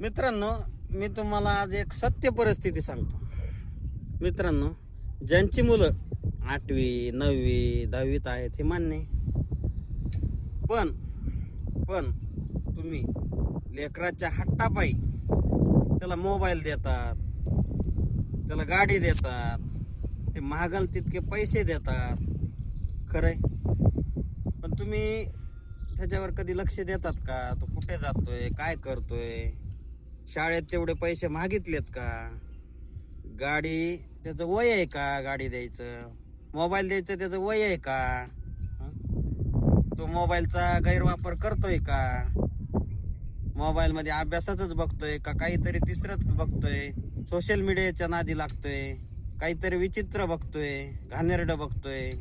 मित्रांनो, मी तुम्हाला आज एक सत्य परिस्थिती सांगतो. मित्रांनो, ज्यांची मुलं 8वी 9वी 10वीत आहेत हे मान्य आहे. पण तुम्ही लेकराच्या हट्टापायी त्याला मोबाईल देतात, त्याला गाडी देतात, ते महागल तितके पैसे देतात. खरंय, पण तुम्ही त्याच्यावर कधी लक्ष देतात का? तो कुठे जातोय, काय करतोय? शाळेत तेवढे पैसे मागितलेत का? गाडी त्याचं वय आहे का गाडी द्यायचं? मोबाईल द्यायचं त्याचं वय आहे का? तो मोबाईलचा गैरवापर करतोय का? मोबाईल मध्ये अभ्यासाच बघतोय का काहीतरी तिसरंच बघतोय? सोशल मीडियाच्या नादी लागतोय, काहीतरी विचित्र बघतोय, घाणेरडं बघतोय.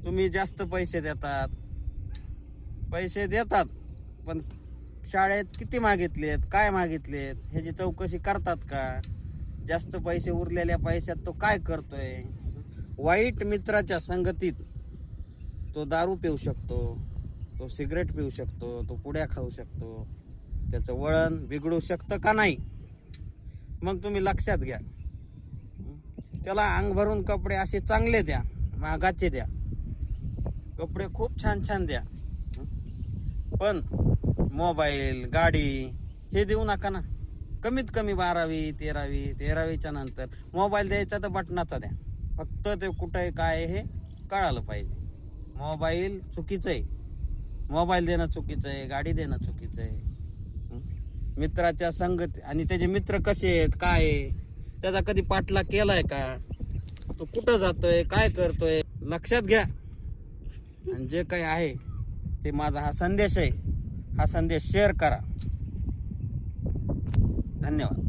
तुम्ही जास्त पैसे देतात, पण शाळेत किती मागितलेत, काय मागितलेत ह्याची चौकशी करतात का? जास्त पैसे उरलेल्या पैशात तो काय करतोय? वाईट मित्राच्या संगतीत तो दारू पिऊ शकतो, तो सिगरेट पिऊ शकतो, तो पुड्या खाऊ शकतो. त्याचं वळण बिघडू शकतं का नाही? मग तुम्ही लक्षात घ्या. त्याला अंग भरून कपडे असे चांगले द्या, महागाचे द्या, कपडे खूप छान छान द्या, पण मोबाईल गाडी हे देऊ नका ना. कमीत कमी 12वी 13वीच्या नंतर मोबाईल द्यायचा तर बटनाचा द्या. फक्त ते कुठं आहे काय हे कळालं पाहिजे. मोबाईल चुकीचं आहे, मोबाईल देणं चुकीचं आहे, गाडी देणं चुकीचं आहे. मित्राच्या संगत आणि त्याचे मित्र कसे आहेत काय आहे त्याचा कधी पाठलाग केलाय का? तो कुठं जातोय, काय करतोय, लक्षात घ्या. आणि जे काही आहे ते माझा हा संदेश आहे, हा संदेश शेअर करा. धन्यवाद.